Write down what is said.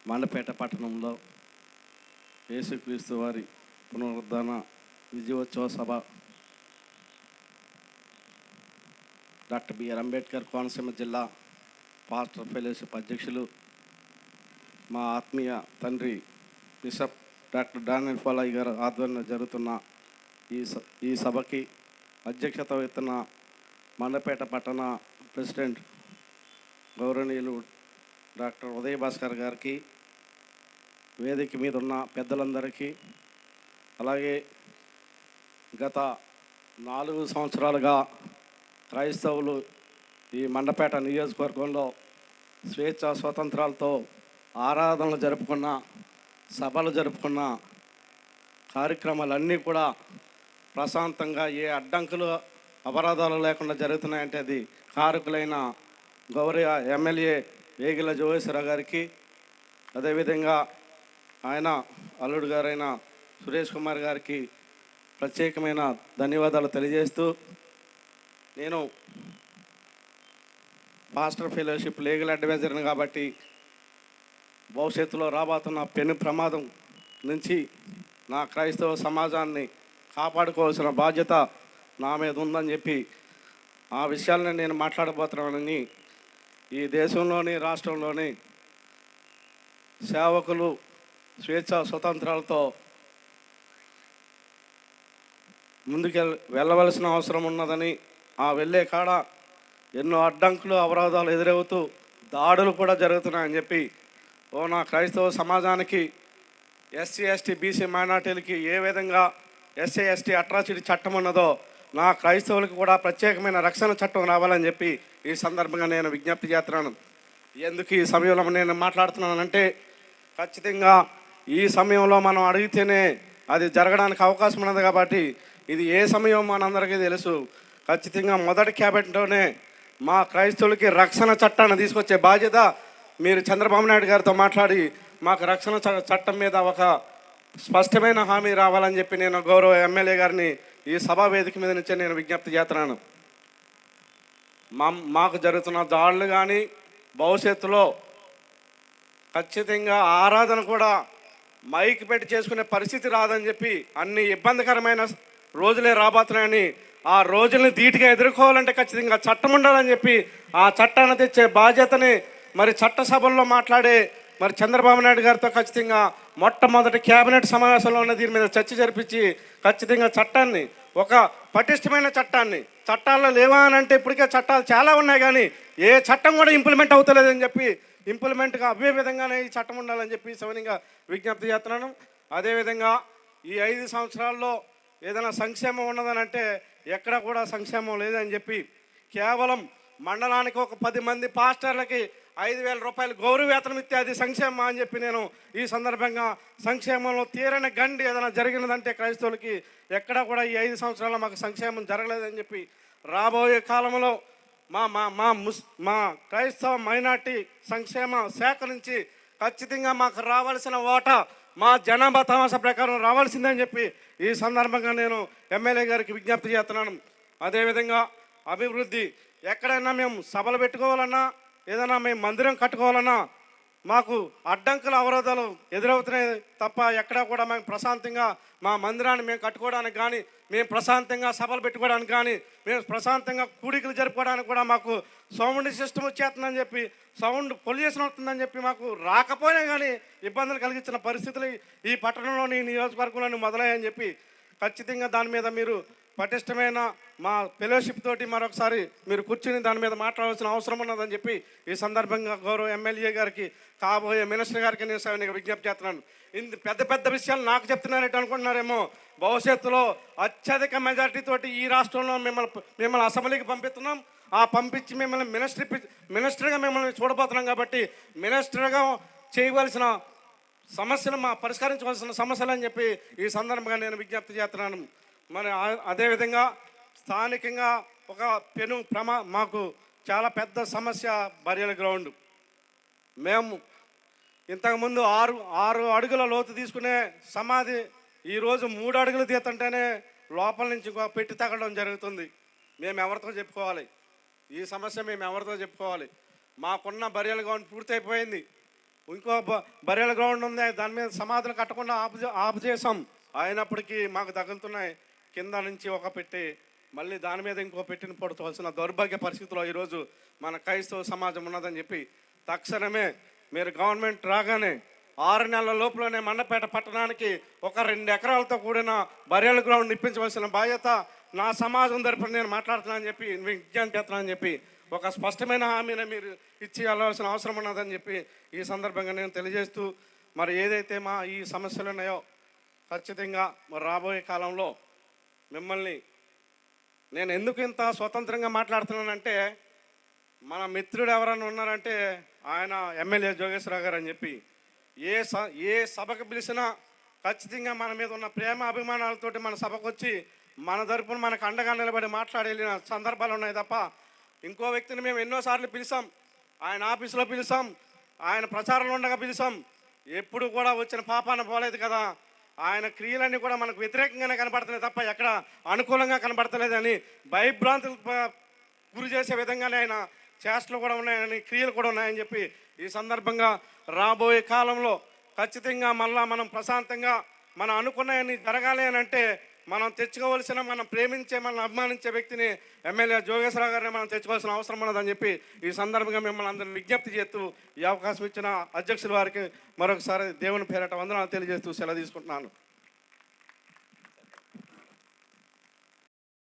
మండపేట పట్టణంలో యేసుక్రీస్తు వారి పునరుద్ధాన విజయోత్సవ సభ డాక్టర్ బిఆర్ అంబేద్కర్ కోనసీమ జిల్లా పాస్టర్ ఫెలోషిప్ అధ్యక్షులు మా ఆత్మీయ తండ్రి బిషప్ డాక్టర్ డానియల్ ఫాలయ్య గారు ఆధ్వర్యంలో జరుగుతున్న ఈ సభకి అధ్యక్షత వహిస్తున్న మండపేట పట్టణ ప్రెసిడెంట్ గౌరవనీయులు డాక్టర్ ఉదయ భాస్కర్ గారికి, వేదిక మీద ఉన్న పెద్దలందరికీ, అలాగే గత 4 సంవత్సరాలుగా క్రైస్తవులు ఈ మండపేట నియోజకవర్గంలో స్వేచ్ఛా స్వాతంత్రాలతో ఆరాధనలు జరుపుకున్న, సభలు జరుపుకున్న కార్యక్రమాలన్నీ కూడా ప్రశాంతంగా ఏ అడ్డంకులు అపరాధాలు లేకుండా జరుగుతున్నాయంటే అది కారకులైన గౌరవ ఎమ్మెల్యే వేగిల జోగేశ్వరరావు గారికి, అదేవిధంగా ఆయన అల్లుడు గారైన సురేష్ కుమార్ గారికి ప్రత్యేకమైన ధన్యవాదాలు తెలియజేస్తూ, నేను పాస్టర్ ఫెలోషిప్ లీగల్ అడ్వైజర్ని కాబట్టి భవిష్యత్తులో రాబోతున్న పెను ప్రమాదం నుంచి నా క్రైస్తవ సమాజాన్ని కాపాడుకోవాల్సిన బాధ్యత నా మీద ఉందని చెప్పి ఆ విషయాలను నేను మాట్లాడబోతున్నానని ఈ దేశంలోని రాష్ట్రంలోని సేవకులు స్వేచ్ఛా స్వతంత్రాలతో ముందుకు వెళ్ళవలసిన అవసరం ఉన్నదని, ఆ వెళ్ళే కాడ ఎన్నో అడ్డంకులు అపరాధాలు ఎదురవుతూ దాడులు కూడా జరుగుతున్నాయని చెప్పి నా క్రైస్తవ సమాజానికి ఎస్సీ ఎస్టీ బీసీ మైనార్టీలకి ఏ విధంగా ఎస్సీ ఎస్టీ అట్రాసిటీ చట్టం ఉన్నదో నా క్రైస్తవులకు కూడా ప్రత్యేకమైన రక్షణ చట్టం రావాలని చెప్పి ఈ సందర్భంగా నేను విజ్ఞప్తి చేస్తున్నాను. ఎందుకు ఈ సమయంలో నేను మాట్లాడుతున్నానంటే, ఖచ్చితంగా ఈ సమయంలో మనం అడిగితేనే అది జరగడానికి అవకాశం ఉన్నది కాబట్టి ఇది ఏ సమయం మనందరికీ తెలుసు. ఖచ్చితంగా మొదటి క్యాబినెట్లోనే మా క్రైస్తవులకి రక్షణ చట్టాన్ని తీసుకొచ్చే బాధ్యత మీరు చంద్రబాబు నాయుడు గారితో మాట్లాడి మాకు రక్షణ చట్టం మీద ఒక స్పష్టమైన హామీ రావాలని చెప్పి నేను గౌరవ ఎమ్మెల్యే గారిని ఈ సభా వేదిక మీద నుంచే నేను విజ్ఞప్తి చేస్తున్నాను. మాకు జరుగుతున్న దాడులు కానీ భవిష్యత్తులో ఖచ్చితంగా ఆరాధన కూడా మైక్ పెట్టి చేసుకునే పరిస్థితి రాదని చెప్పి అన్ని ఇబ్బందికరమైన రోజులే రాబోతున్నాయని, ఆ రోజుల్ని ధీటుగా ఎదుర్కోవాలంటే ఖచ్చితంగా చట్టం ఉండాలని చెప్పి ఆ చట్టాన్ని తెచ్చే బాధ్యతని మరి చట్టసభల్లో మాట్లాడే మరి చంద్రబాబు నాయుడు గారితో ఖచ్చితంగా మొట్టమొదటి క్యాబినెట్ సమావేశంలోనే దీని మీద చర్చ జరిపించి ఖచ్చితంగా చట్టాన్ని, ఒక పటిష్టమైన చట్టాల్లో లేవా అని అంటే ఇప్పటికే చట్టాలు చాలా ఉన్నాయి కానీ ఏ చట్టం కూడా ఇంప్లిమెంట్ అవుతలేదని చెప్పి ఇంప్లిమెంట్గా అవే విధంగానే ఈ చట్టం ఉండాలని చెప్పి సవనీయంగా విజ్ఞప్తి చేస్తున్నాను. అదేవిధంగా ఈ 5 సంవత్సరాల్లో ఏదైనా సంక్షేమం ఉన్నదని అంటే ఎక్కడ కూడా సంక్షేమం లేదని చెప్పి కేవలం మండలానికి ఒక 10 మంది పాస్టర్లకి 5,000 రూపాయలు గౌరవ వేతనం ఇస్తే అది సంక్షేమం అని చెప్పి నేను ఈ సందర్భంగా సంక్షేమంలో తీరని గండి ఏదైనా జరిగినదంటే క్రైస్తవులకి ఎక్కడా కూడా ఈ 5 సంవత్సరాల్లో మాకు సంక్షేమం జరగలేదని చెప్పి రాబోయే కాలంలో మా క్రైస్తవ మైనార్టీ సంక్షేమ శాఖ నుంచి ఖచ్చితంగా మాకు రావాల్సిన ఓటా మా జనాభా తమాషా ప్రకారం రావాల్సిందని చెప్పి ఈ సందర్భంగా నేను ఎమ్మెల్యే గారికి విజ్ఞప్తి చేస్తున్నాను. అదేవిధంగా అభివృద్ధి ఎక్కడైనా మేము సభలు పెట్టుకోవాలన్నా, ఏదైనా మేము మందిరం కట్టుకోవాలన్నా మాకు అడ్డంకుల అవరోధాలు ఎదురవుతున్నాయి తప్ప ఎక్కడా కూడా మేము ప్రశాంతంగా మా మందిరాన్ని మేము కట్టుకోవడానికి కానీ, మేము ప్రశాంతంగా సభలు పెట్టుకోవడానికి కానీ, మేము ప్రశాంతంగా కూడికలు జరుపుకోవడానికి కూడా మాకు సౌండ్ సిస్టమ్ వచ్చేస్తుందని చెప్పి, సౌండ్ పొల్యూషన్ అవుతుందని చెప్పి మాకు రాకపోయినా కానీ ఇబ్బందులు కలిగించిన పరిస్థితులు ఈ పట్టణంలోని నియోజకవర్గంలోని మొదలయ్యని చెప్పి ఖచ్చితంగా దాని మీద మీరు పటిష్టమైన మా ఫెలోషిప్ తోటి మరొకసారి మీరు కూర్చుని దాని మీద మాట్లాడాల్సిన అవసరం ఉన్నదని చెప్పి ఈ సందర్భంగా గౌరవ ఎమ్మెల్యే గారికి, కాబోయే మినిస్టర్ గారికి నేను విజ్ఞప్తి చేస్తున్నాను. పెద్ద పెద్ద విషయాలు నాకు చెప్తున్నారంటే అనుకుంటున్నారేమో, భవిష్యత్తులో అత్యధిక మెజార్టీ తోటి ఈ రాష్ట్రంలో మిమ్మల్ని అసెంబ్లీకి పంపిస్తున్నాం. ఆ పంపించి మిమ్మల్ని మినిస్టర్గా మిమ్మల్ని చూడబోతున్నాం కాబట్టి మినిస్టర్గా చేయవలసిన సమస్యలు పరిష్కరించవలసిన సమస్యలు అని చెప్పి ఈ సందర్భంగా నేను విజ్ఞప్తి చేస్తున్నాను. మరి అదేవిధంగా స్థానికంగా ఒక మాకు చాలా పెద్ద సమస్య బరియల్ గ్రౌండ్. మేము ఇంతకుముందు 6 అడుగుల లోతు తీసుకునే సమాధి ఈరోజు 3 అడుగులు తీస్తుంటేనే లోపల నుంచి పెట్టి తగ్గడం జరుగుతుంది. మేము ఎవరితో చెప్పుకోవాలి ఈ సమస్య? మేము ఎవరితో చెప్పుకోవాలి? మాకున్న బరియల్ గ్రౌండ్ పూర్తయిపోయింది. ఇంకో బరేల గ్రౌండ్ ఉంది, దాని మీద సమాధులు కట్టకుండా ఆపు చేసాం. అయినప్పటికీ మాకు తగులుతున్నాయి. కింద నుంచి ఒక పెట్టి మళ్ళీ దాని మీద ఇంకో పెట్టిన పడుకోవాల్సిన దౌర్భాగ్య పరిస్థితిలో ఈరోజు మన క్రైస్తవ సమాజం ఉన్నదని చెప్పి తక్షణమే మీరు గవర్నమెంట్ రాగానే 6 నెలల లోపలనే మండపేట పట్టణానికి ఒక 2 ఎకరాలతో కూడిన బరేల గ్రౌండ్ ఇప్పించవలసిన బాధ్యత నా సమాజం తరపున నేను మాట్లాడుతున్నానని చెప్పి విజ్ఞప్తి చేస్తున్నానని చెప్పి ఒక స్పష్టమైన హామీని మీరు ఇచ్చి వెళ్ళవలసిన అవసరం ఉన్నదని చెప్పి ఈ సందర్భంగా నేను తెలియజేస్తూ, మరి ఏదైతే మా ఈ సమస్యలు ఉన్నాయో ఖచ్చితంగా మరి రాబోయే కాలంలో మిమ్మల్ని నేను ఎందుకు ఇంత స్వతంత్రంగా మాట్లాడుతున్నానంటే, మన మిత్రుడు ఎవరైనా ఉన్నారంటే ఆయన ఎమ్మెల్యే జోగేశ్వరరావు గారు అని చెప్పి ఏ సభకు పిలిచినా ఖచ్చితంగా మన మీద ఉన్న ప్రేమ అభిమానాలతోటి మన సభకు వచ్చి మన తరపున మనకు అండగా నిలబడి మాట్లాడి వెళ్ళిన సందర్భాలు ఉన్నాయి తప్ప ఇంకో వ్యక్తిని మేము ఎన్నోసార్లు పిలిచాం, ఆయన ఆఫీసులో పిలిచాం, ఆయన ప్రచారంలో ఉండగా పిలిచాం, ఎప్పుడు కూడా వచ్చిన పాపాన పోలేదు కదా. ఆయన క్రియలన్నీ కూడా మనకు వ్యతిరేకంగానే కనపడుతున్నాయి తప్ప ఎక్కడ అనుకూలంగా కనపడతలేదని భయభ్రాంతులకు గురి చేసే విధంగానే ఆయన చేష్టలు కూడా ఉన్నాయని, క్రియలు కూడా ఉన్నాయని చెప్పి ఈ సందర్భంగా రాబోయే కాలంలో ఖచ్చితంగా మళ్ళా మనం ప్రశాంతంగా మనం అనుకున్నాయని జరగాలి అని అంటే మనం తెచ్చుకోవాల్సిన, మనం ప్రేమించే, మనం అభిమానించే వ్యక్తిని ఎమ్మెల్యే జోగేశ్వరరావు గారిని మనం తెచ్చుకోవాల్సిన అవసరం ఉన్నదని చెప్పి ఈ సందర్భంగా మిమ్మల్ని అందరిని విజ్ఞప్తి చేస్తూ ఈ అవకాశం ఇచ్చిన అధ్యక్షుల వారికి మరొకసారి దేవుని పేరట వందనాలు తెలియజేస్తూ సెలవు తీసుకుంటున్నాను.